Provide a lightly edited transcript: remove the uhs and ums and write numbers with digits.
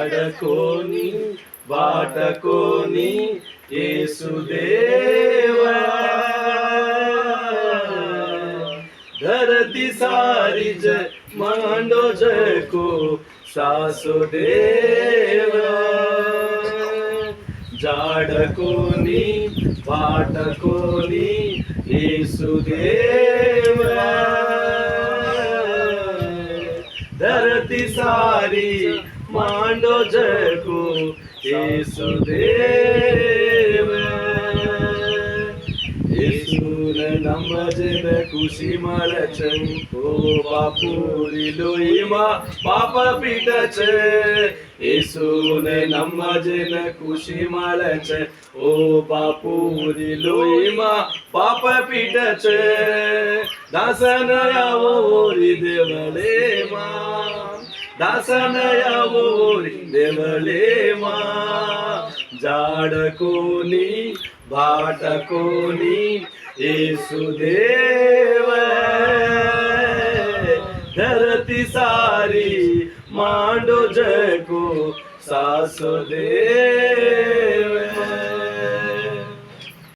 झाडकोनी वाटकोनी येसुदेवा धरती सारी जय मांडो जय को सासुदेवा झाडकोनी वाटकोनी येसुदेवा धरती सारी मांडो जय को येसुदेवा येसून नमजन कुशी मरचन ओ बापुरी लोईमा पाप पीठच येसून नमजन कुशी मरचन ओ बापुरी लोईमा पाप पीठच दासन यावोरी देवले मा दासन यावोरी देवले मा झाडकोनी भाटकोनी येसुदेव धरती सारी मांडो जय को सासुदेव